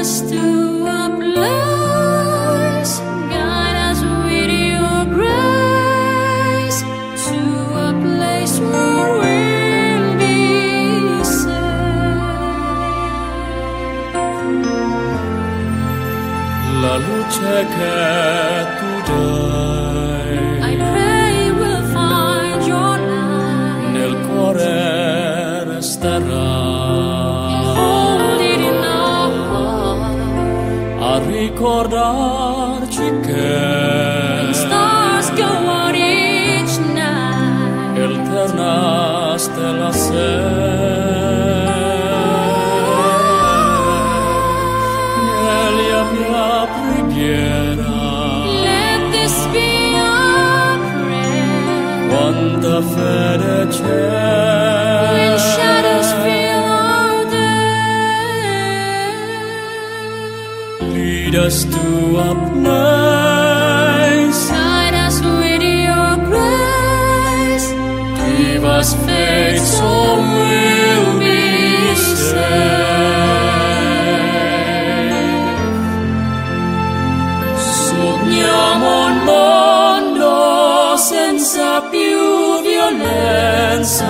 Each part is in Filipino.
us to a place, guide us with your grace, to a place where we'll be safe. La luce che tu dai, I pray we'll find your light, nel cuore resterà, hold it in our heart, a ricordarci che when stars go out each night. eterna stella sei. Nella mia preghiera, Let this be our prayer, quanta fede when c'è, shadows fill our day. lead us to a place, Guide us with your grace, give us faith so we'll be safe. Sogniamo un mondo senza più violenza,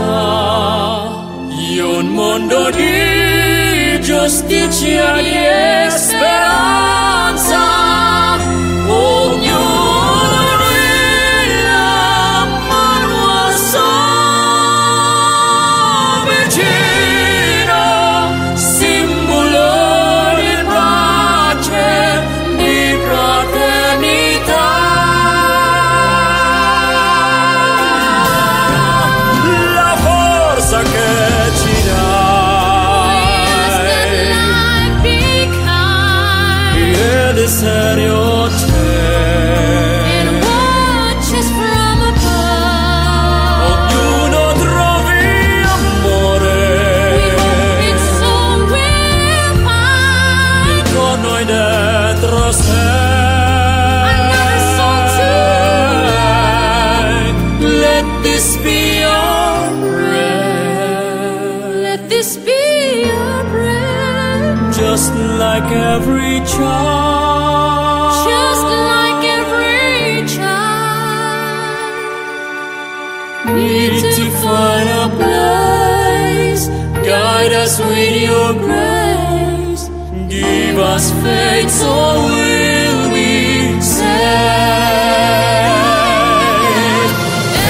un mondo di giustizia e speranza. Ognuno brilla, mano alza, vicino, simbolo di pace, di fraternità. La forza che ci dai, il desiderio c'è, and watch us from above. ognuno trovi amore, We hope it's all we'll find. con noi dentro sé. Another song to Let this be your prayer, let this be your prayer, just like every child, just like every child. need to find a place, guide us with your grace, give us faith so we'll be safe.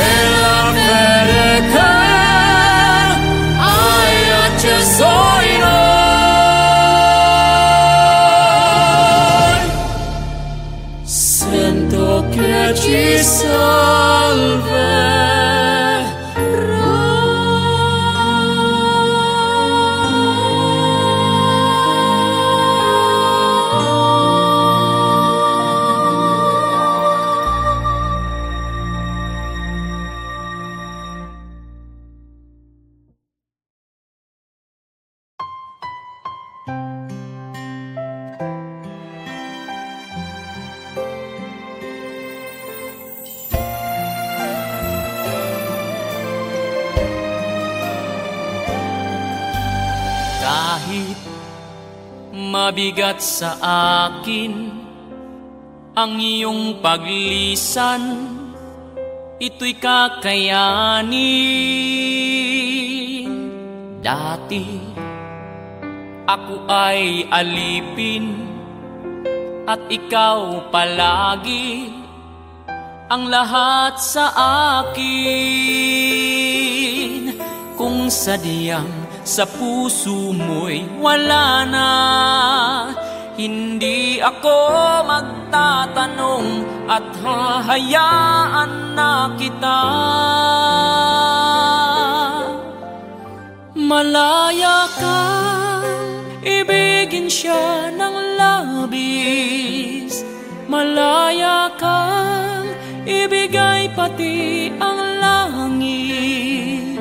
E la fede che hai acceso in noi, sento che ci salverà. Kahit mabigat sa akin ang iyong paglisan, ito'y kakayanin. Dati ako ay alipin at ikaw palagi ang lahat sa akin. Kung sadyang sa puso mo'y wala na, hindi ako magtatanong at hahayaan na kita. Malaya ka, ibigin siya ng labis. Malaya ka, ibigay pati ang langit.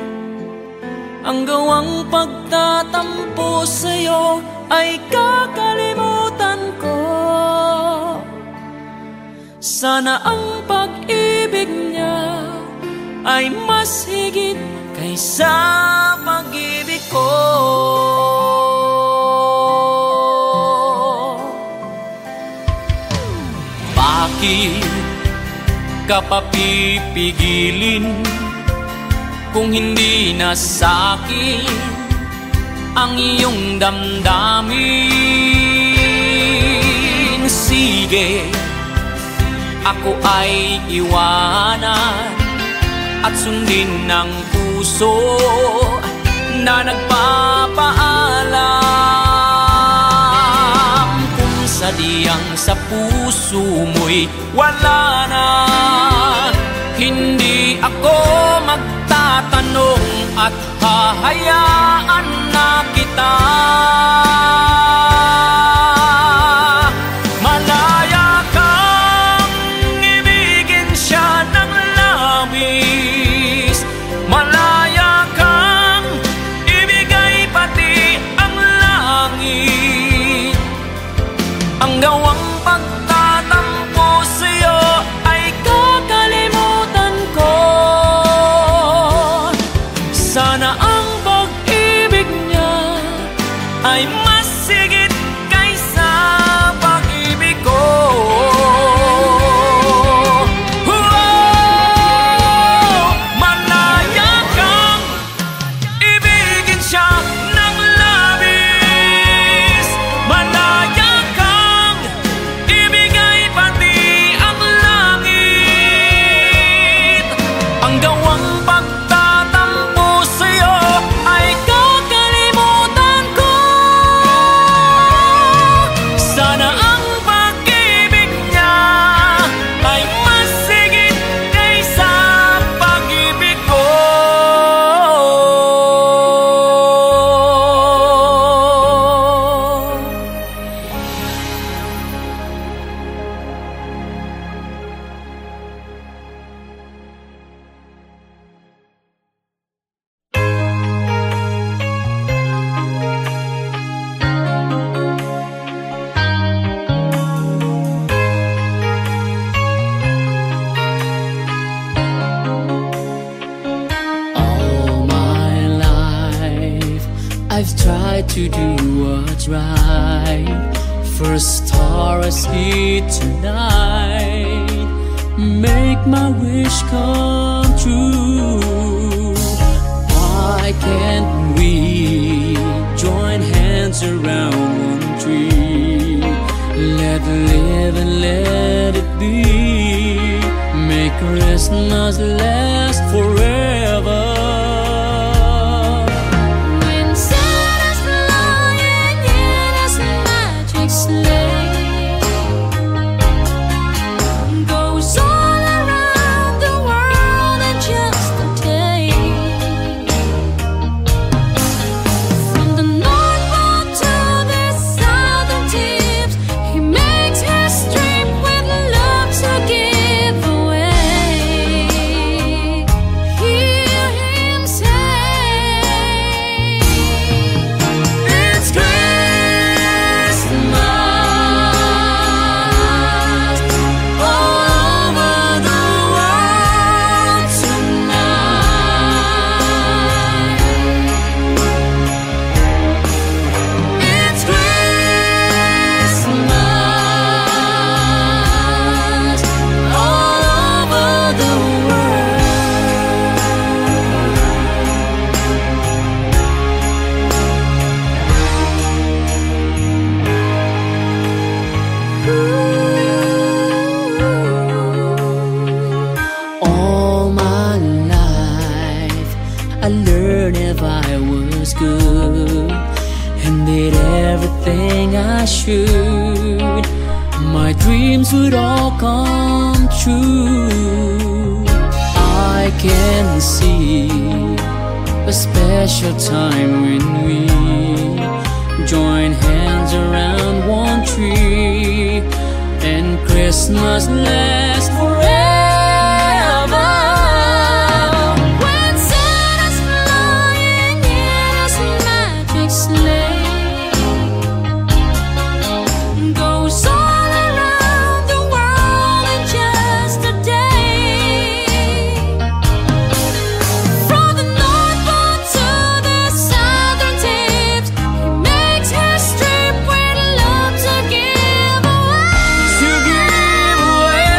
Ang gawang pagtatampo sa'yo ay kakalimutan ko. Sana ang pag-ibig niya ay mas higit kaysa pag-ibig ko. bakit ka papipigilin kung hindi na sa'kin ang iyong damdamin? Sige, ako ay iwanan at sundin ng puso na nagpapaalam. Kung sadyang sa puso mo'y wala na, hindi ako magtatanong at hahayaan na kita. Malaya kang ibigin siya ng labis, malaya kang ibigay pati ang langit. Ang gawang pagtatampo sa'yo ay kakalimutan ko. Sana ang pag-ibig niya ay mas higit kaysa pag-ibig ko. Malaya kang ibigin siya ng labis, malaya kang ibigay pati ang langit. Ang gawang pagtatampo sa'yo ay kakalimutan ko. Sana ang pag-ibig niya ay mas higit kaysa pag-ibig ko. All my life I've tried to do what's right. First star I see tonight, make my wish come true. Why can't we join hands around one tree? Let live and let it be. Make Christmas last forever. When Santa's flying in his magic sleigh, goes all around the world in just a day. From the North Pole to the southern tips, he makes history with love to give away. Hear him say, it's Christmas all over the world tonight. It's Christmas all over the world. All my life I learned if I was good and did everything I should, my dreams would all come true. I can see a special time when we join hands around one tree and Christmas lasts forever. When Santa's flying in his magic sleigh, goes all around the world in just a day. From the North Pole to the southern tips, he makes history with love to give away. To give away.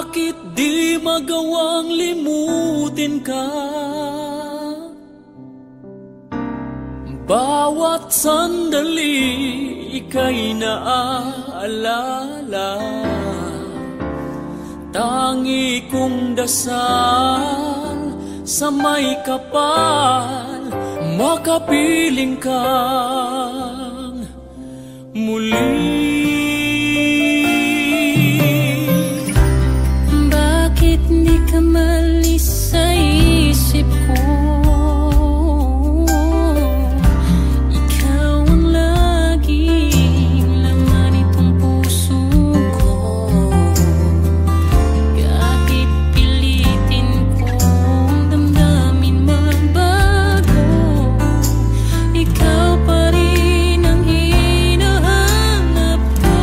Bakit di magawang limutin ka? Bawat sandali ika'y naaalala. Tangi kong dasal sa may kapal, makapiling kang muli. Bakit di ka malis sa isip ko? Ikaw ang laging laman itong puso ko. Kahit pilitin kong damdamin magbago, ikaw pa rin ang hinahanap ko.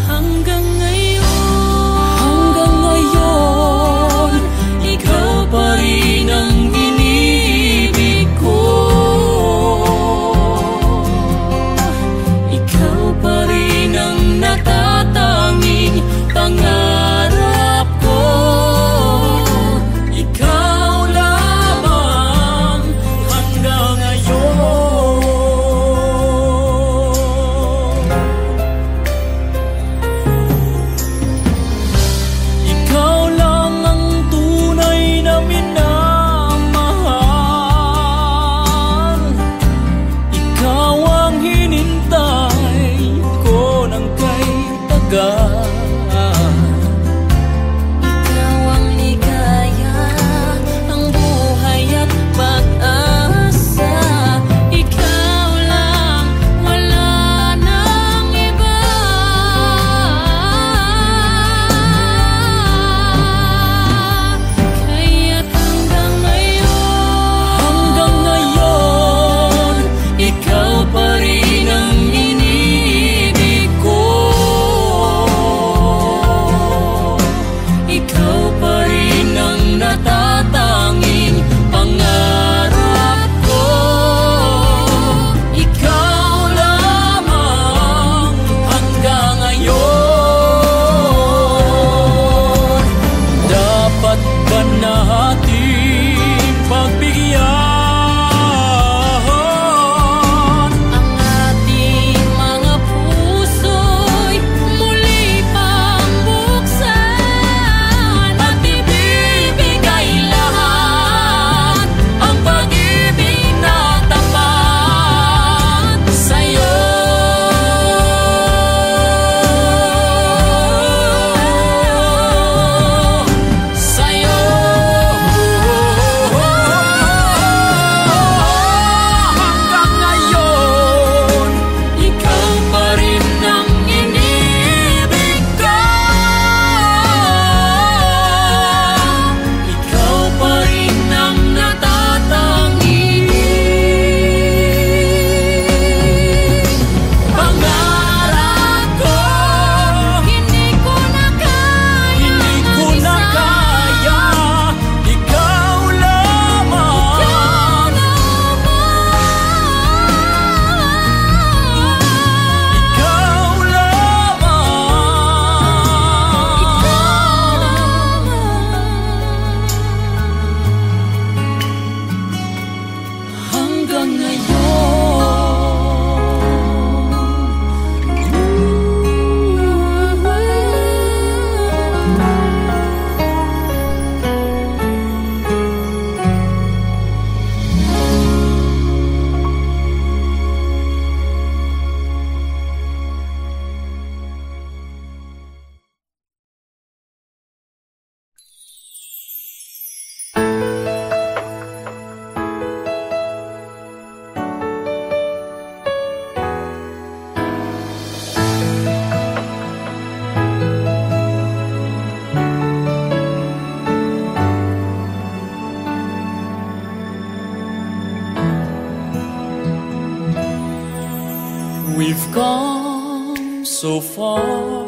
Hanggang ngayon, ikaw pa rin ang inibig ko. Ikaw pa rin ang natatanging pangarap ko. Ikaw lamang hanggang ngayon. Ikaw lang ang tunay na minamahal. Ikaw ang hinintay ko ng kay tagal. Ikaw ang ligaya, ang buhay at pag-asa. Ikaw lang, wala nang iba. Kaya't hanggang ngayon, ikaw pa rin ang inibig ko. Ikaw pa rin ang natatanging pangarap ko. Ikaw lamang hanggang ngayon. Dapat ba nating pagbigyan ang ating mga puso'y muli pang buksan at ibibigay lahat ang pag-ibig na tapat sa'yo? Sa'yo. Hanggang ngayon, ikaw pa rin ang inibig ko. Ikaw pa rin ang natatanging pangarap ko. Hindi ko na kaya ikaw lamang. Ikaw lamang. Hanggang we've come so far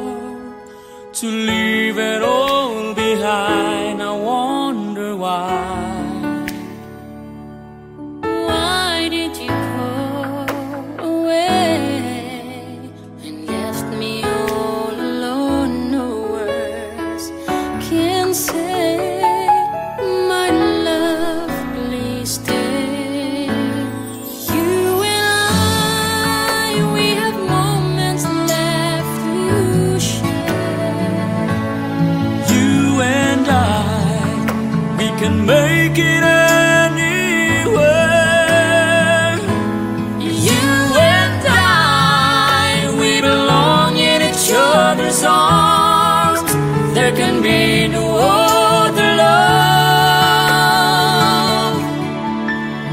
to leave it all behind. I wonder why. Why did you go away and left me all alone? No. there can be no other love.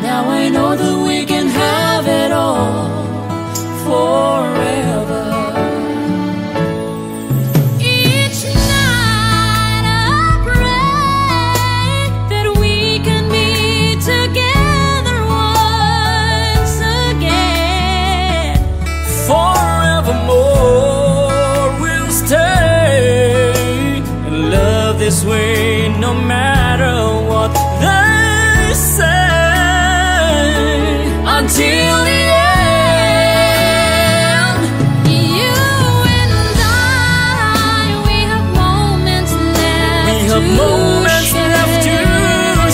Now I know that we can have it all forever. Each night I pray that we can be together once again. Forevermore we'll stay and love this way, no matter what they say, until the end. You and I, we have moments left. We have moments left to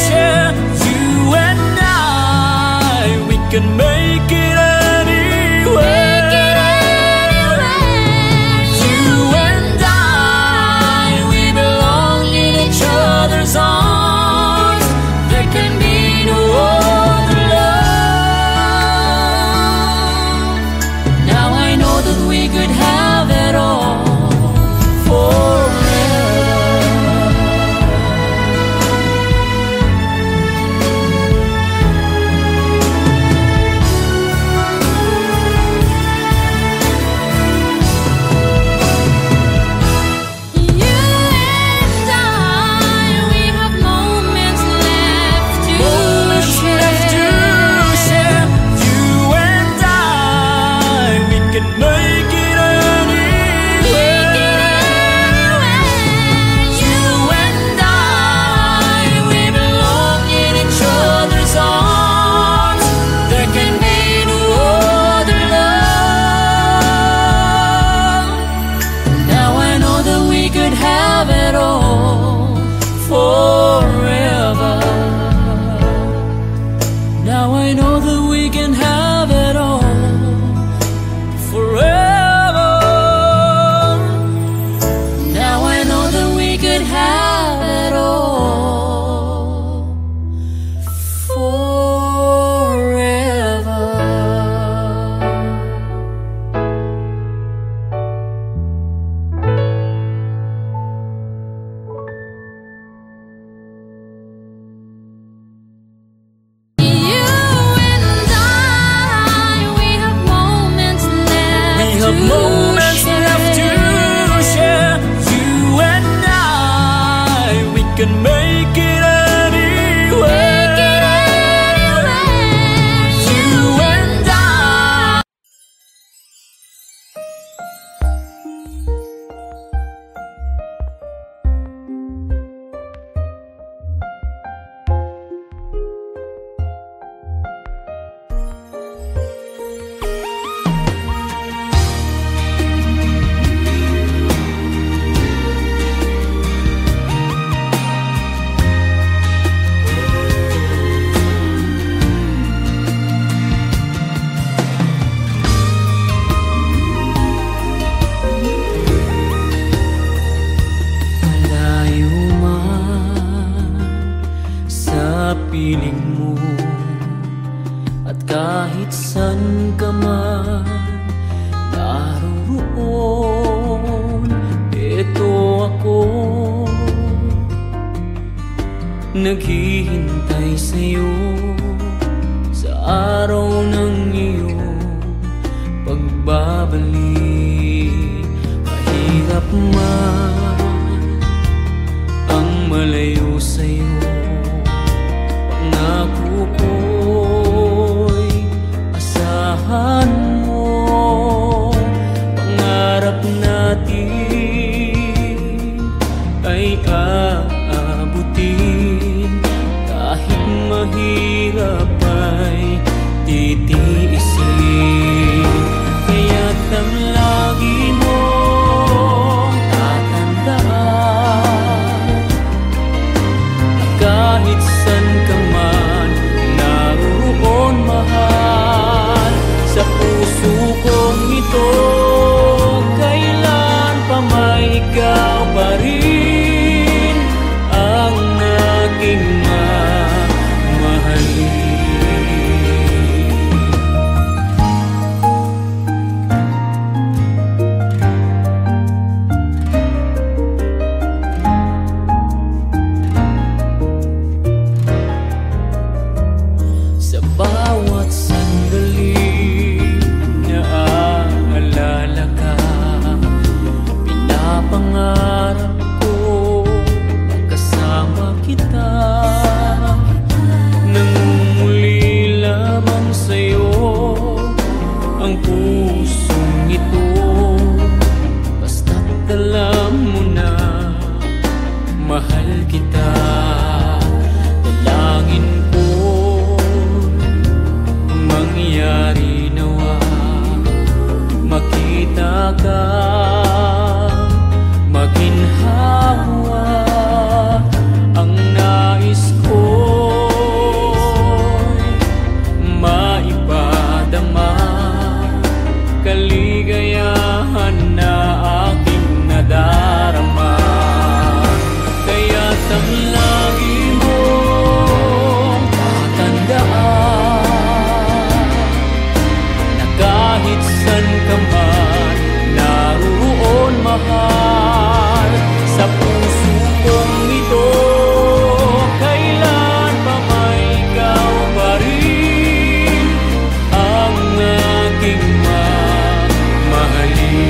share. You and I, we can make it anywhere. You and I, we belong in each other's arms. There can be no other love. Now I know that we could have it all forever. You and I, we have moments left to Moments left to share. You and I, we can make it anywhere. You and I, we belong in each other's arms. There can be no other love. Now I know that we could have it all forever. Now I know that we can have it all forever. Now I know that we could have it all forever. You and I, we have moments left. We have moments left to share. You and I, we can make it anywhere. You and I. Malayo man sa piling mo, at kahit san ka man naroon, eto ako, naghihintay sa'yo sa araw ng iyong pagbabalik. Mahirap man ang malayo sa'yo, pangako ko'y asahan mo. Pangarap natin ay aabutin, kahit mahirap ay titiisin. Kaya't ang lagi mong tatandaan, kahit san ka man naroon, mahal, sa puso pusong ito. Basta't alam mo na mahal kita. Dalangin ko mangyari nawa, makita ka, maginhawa. Ang nais ko'y maipadama, kaligayahan na aking nadarama. Kaya't ang lagi mong tatandaan na kahit san ka man, naroon mahal sa puso kong ito. Kailan pa may ikaw pa rin ang aking mamahalin.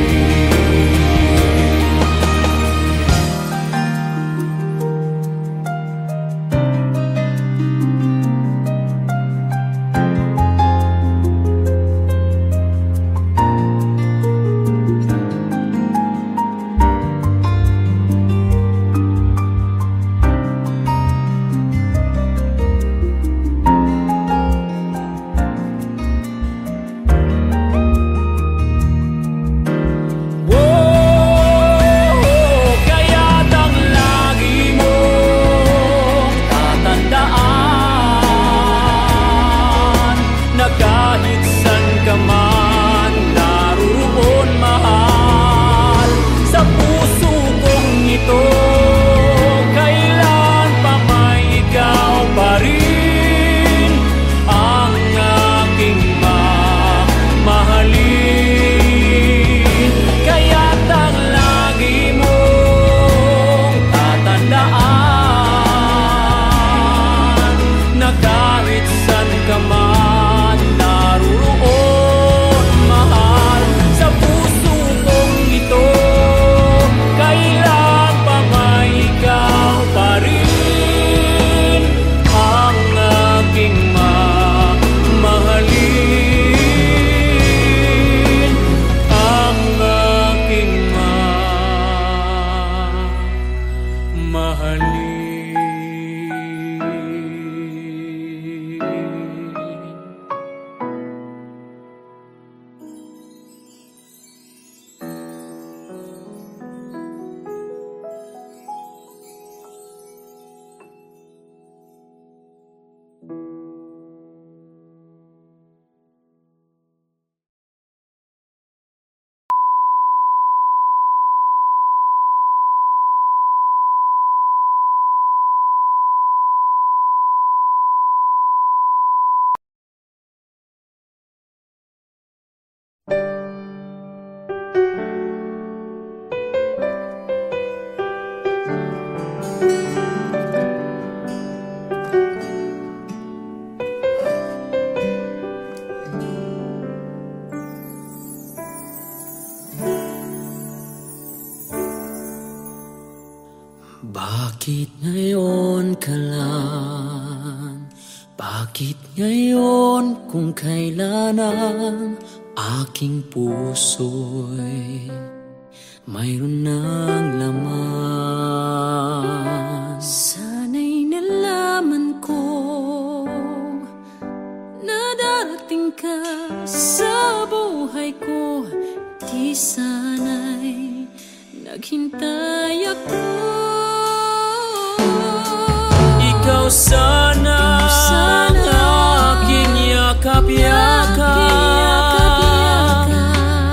Bakit ngayon ka lang? Bakit ngayon kung kailan ang aking puso'y mayroon ng laman? Sana'y nalaman ko na darating ka sa buhay ko. Di sana'y naghintay ako. Ikaw sana ang aking yakap-yakap,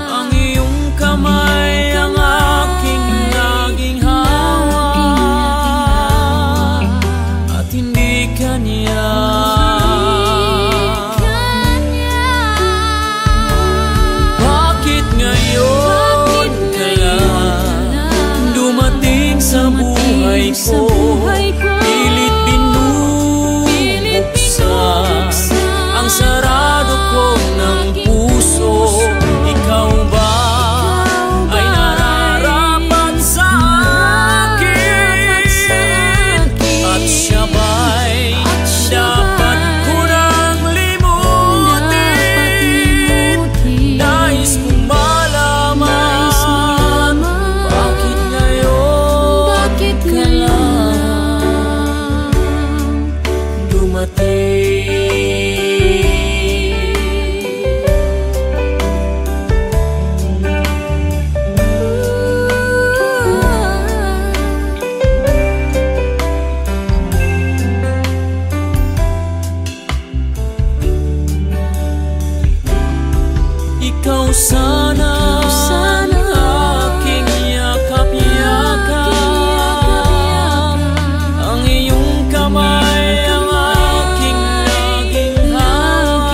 ang iyong kamay ang aking naging hawak, at hindi kanya. Bakit ngayon ka lang dumating sa buhay ko? Pilit binubuksan ang sarado ko ng puso. Ikaw ba ay nararapat sa akin? At siya ba'y dapat ko nang limutin? ikaw sana aking yakap-yakap. Ang iyong kamay ang aking laging hawak,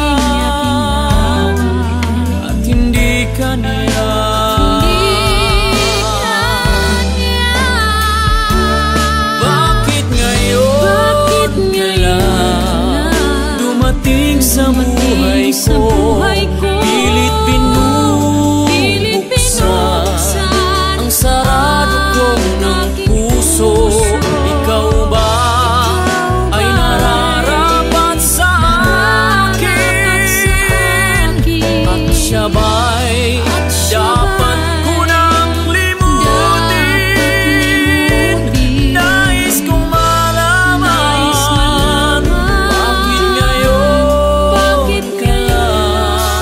at hindi ka niya. Bakit ngayon ka lang dumating sa buhay ko? Pilit binubuksan ang sarado kong ng puso. Ikaw ba ay nararapat sa akin? At siya ba'y dapat ko nang limutin? Nais kong malaman, bakit ngayon ka lang?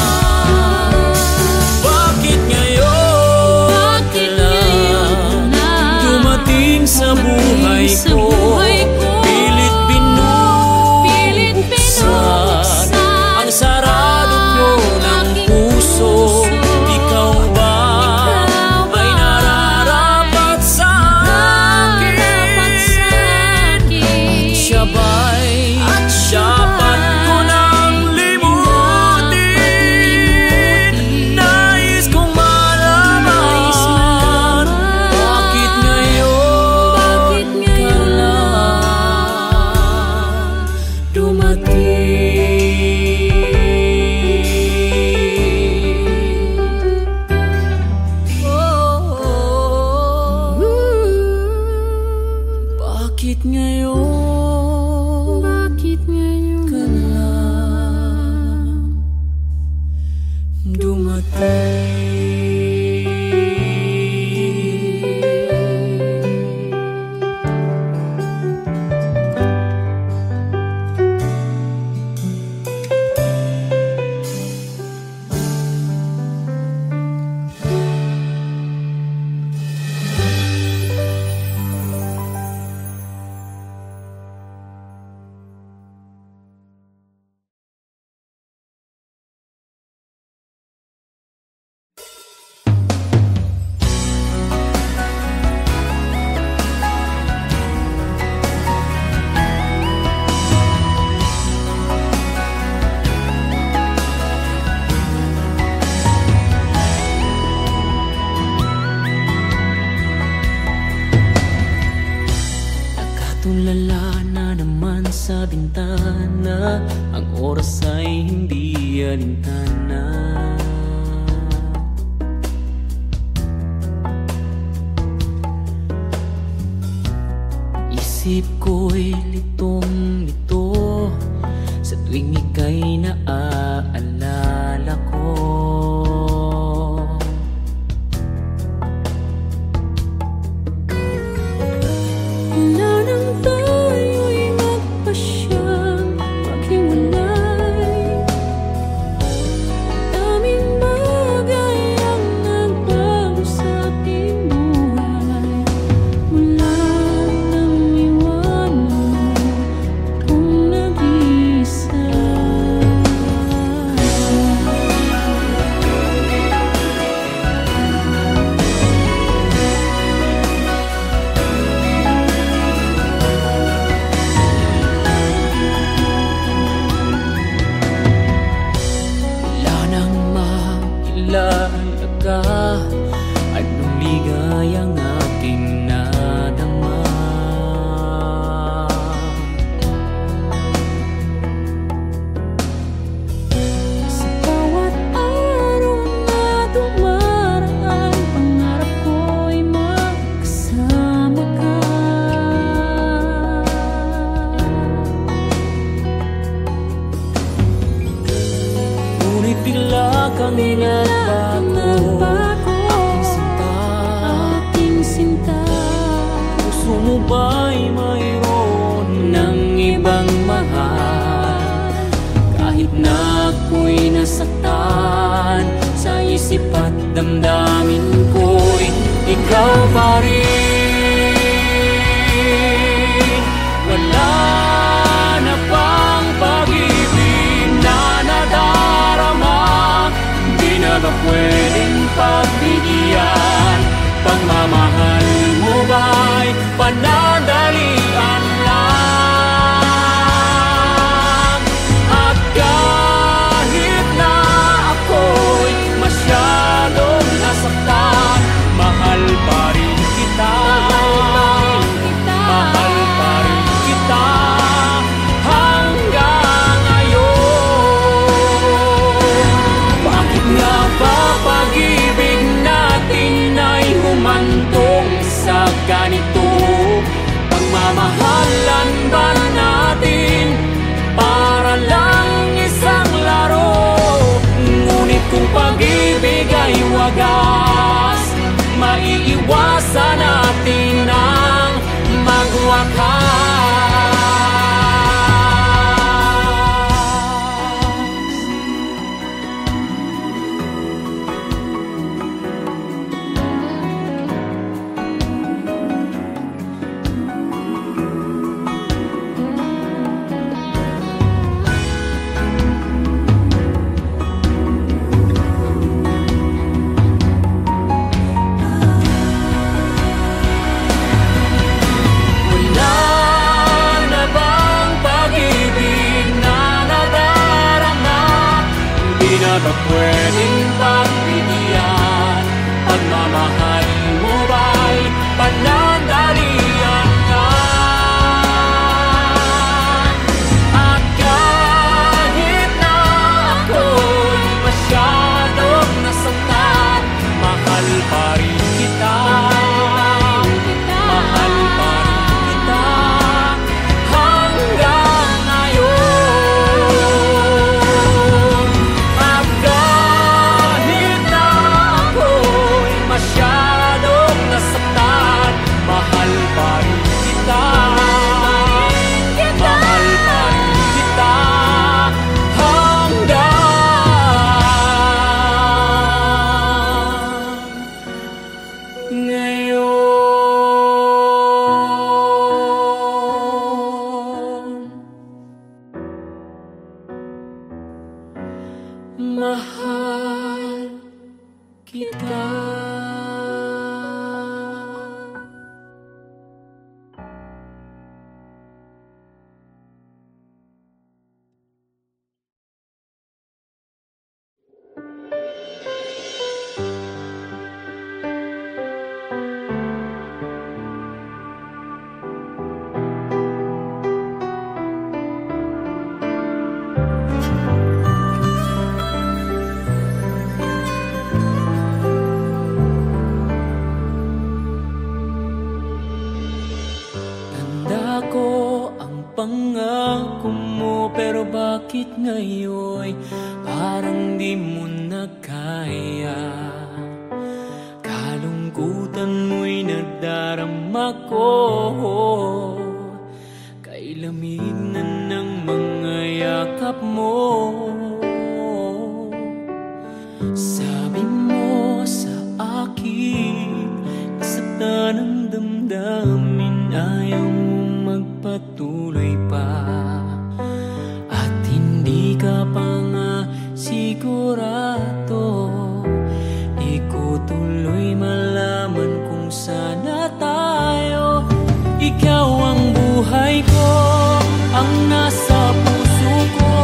Bakit ngayon ka lang dumating sa buhay ko? Pilit binubuksan ang sarado ko ng puso. Ikaw ba ay nararapat sa akin? Siya ba'y dapat ko nang limutin? Nais kong malaman, bakit ngayon ka lang dumating? Bakit ngayon ka lang Nakatulala na naman sa bintana, ang oras ay hindi alintana. Isip ko'y litong-lito sa tuwing ika'y naaalala ko. Wala nang tayo'y magpasyang maghiwalay. na ba pwedeng pagbigyan? Pagmamahal mo ba'y panandalian lang? At kahit na ako'y masyadong nasaktan, mahal pa rin kita. Mahal pa rin kita hanggang ngayon. Bakit nga ba pag-ibig natin ay humantong sa ganito? Pagmamahalan ba natin para lang isang laro? Ngunit kung pag-ibig ay wagas, maiiwasan natin ang magwakas. Ba pwedeng pagbigyan? Pagmamahal mo ba'y panandalian lang? At kahit na ako'y masyadong nasaktan, mahal pa rin kita. Mahal pa rin kita hanggang ngayon. Masyadong nasaktan, mahal pa rin kita. Mahal pa rin kita hanggang ngayon. Mahal kita. Pangako mo, pero bakit ngayon parang di mo na kaya? Kalungkutan mo'y nadarama ko, kay lamig na ng mga yakap mo. Sabi mo sa akin, nasaktan ang damdamin, ayaw mo magpatuloy pa. At hindi ka pa nga sigurado, di ko tuloy malaman kung sana tayo. Ikaw ang buhay ko, ang nasa puso ko,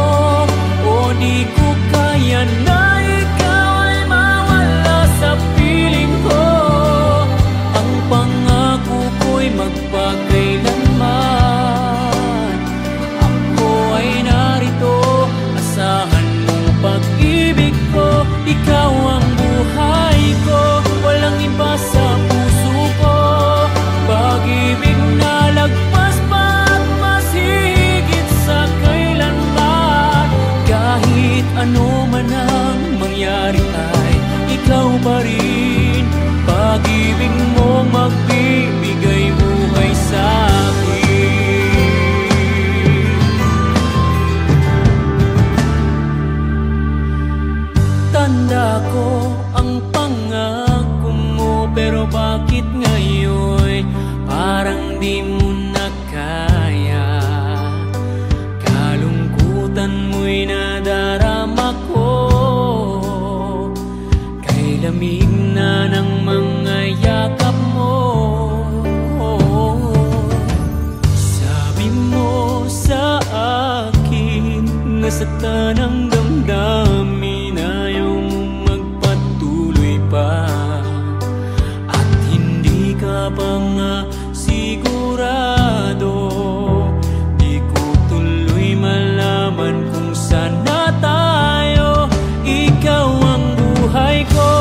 o di ko kaya na ikaw ay mawala sa piling ko. Ang pangako ko'y magpakailanman, ako ay narito, asahan mong pag-ibig ko. Ikaw ang buhay ko, walang iba sa puso ko. Pag-ibig na lagpas pa at mas higit sa kailanman. Kahit ano man ang mangyari ay ikaw pa rin. Pag-ibig mo magbibigay buhay sa akin. Tanda ko ang pangako mo, pero bakit ngayon parang di mo na kaya? Kalungkutan mo'y nadarama ko, lamig na ng mga yakap mo. Sabi mo sa akin, nasaktan ang damdamin, ayaw mo magpatuloy pa. At hindi ka pa nga sigurado, di ko tuloy malaman kung saan na tayo. Ikaw ang buhay ko,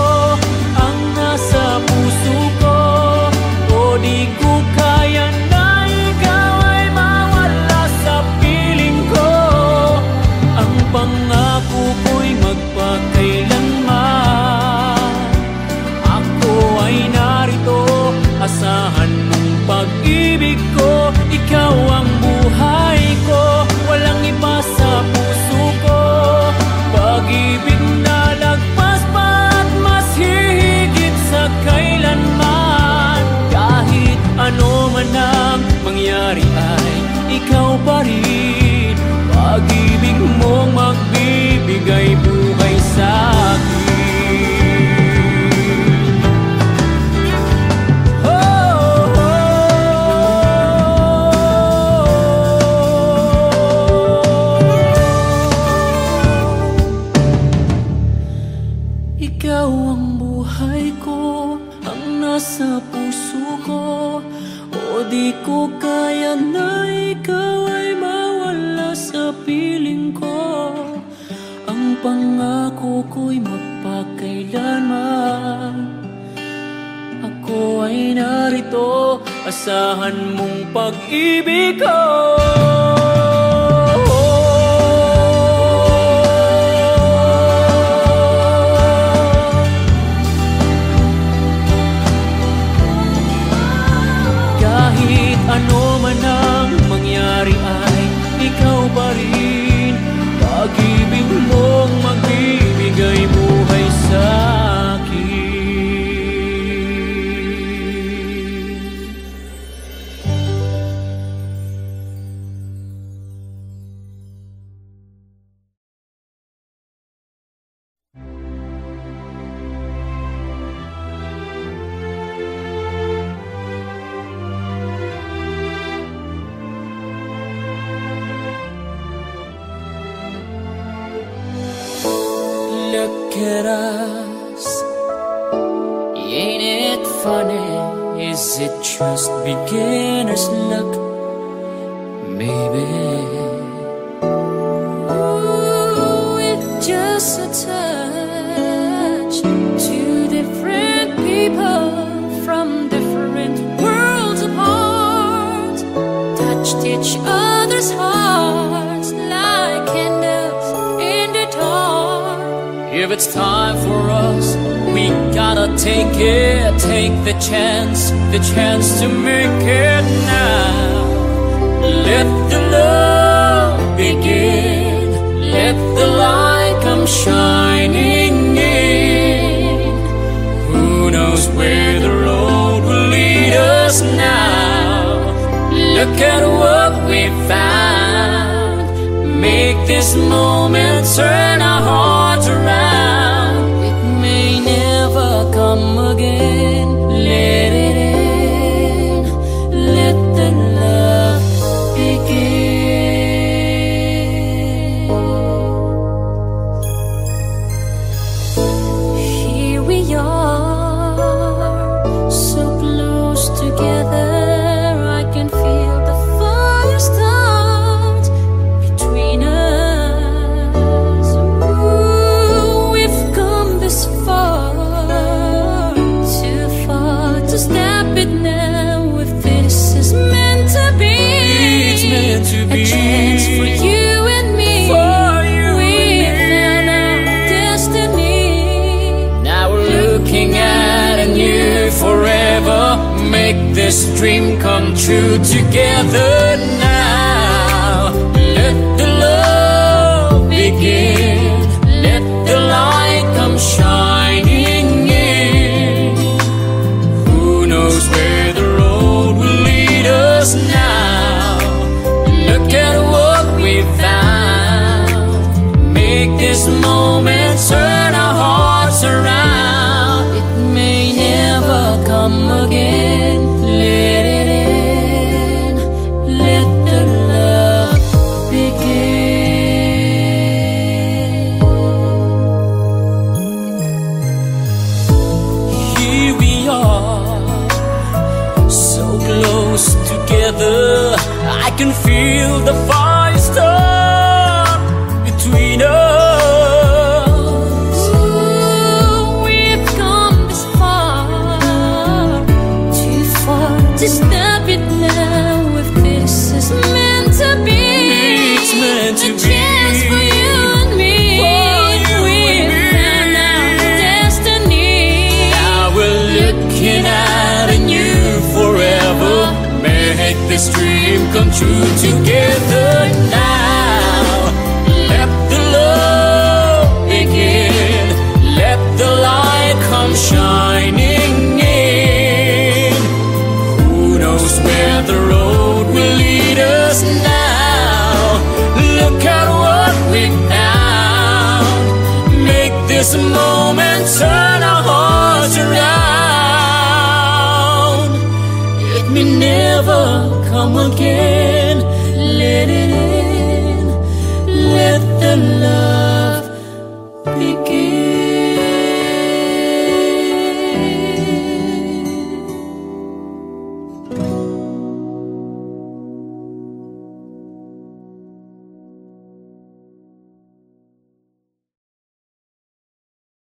ang nasa puso ko, o di ko kaya na ikaw ay mawala sa piling ko. Ang pangako ko'y magpakailanman, ako ay narito, asahan mong pag-ibig ko. Ikaw ang buhay ko, walang iba sa puso ko. Pag-ibig na lagpas pa at mas hihigit sa kailanman. Kahit ano man ang mangyari ay ikaw pa rin. Pag-ibig mong magbibigay buhay sa akin. Ikaw ang buhay ko, ang nasa puso ko, o di ko kaya na ikaw ay mawala sa piling ko. Ang pangako ko'y magpakailanman, ako ay narito, asahan mong pag-ibig ko. Ano man ang mangyari ay ikaw pa rin. Pag-ibig mong magbibigay buhay sa akin. Look at us, ain't it funny? Is it just beginner's luck? Maybe. Ooh, with just a touch, two different people from different worlds apart touched each other's hearts like candles in the dark. If it's time for us, we gotta take it, take the chance to make it now. Let the love begin, let the light come shining in. Who knows where the road will lead us now? Look at what we found, make this moment turn our hearts around. It may never come again, let it in, let the love begin. Here we are, so close together, I can feel the fire start between us. Ooh, we've come this far, too far to stop it now. If this is meant to be, It's meant to be. a chance for you and me. For you We and me. found our destiny. Now we're looking at a new forever. Make this dream come true together now. Let the love begin, let the light come shining in. Who knows where the road will lead us now? Look at what we found, make this moment turn our hearts around. heart. So close together, I can feel the fire start between us. We've come this far, too far to stop it now. If this is meant to be, It's meant to a be. chance for you and me. We've found our destiny. Now we're looking at a new forever. Make this dream come true together now. Let the love begin. Let the light come shining in. Who knows where the road will lead us now? Look at what we've found. Make this moment turn our hearts around. It may never come again.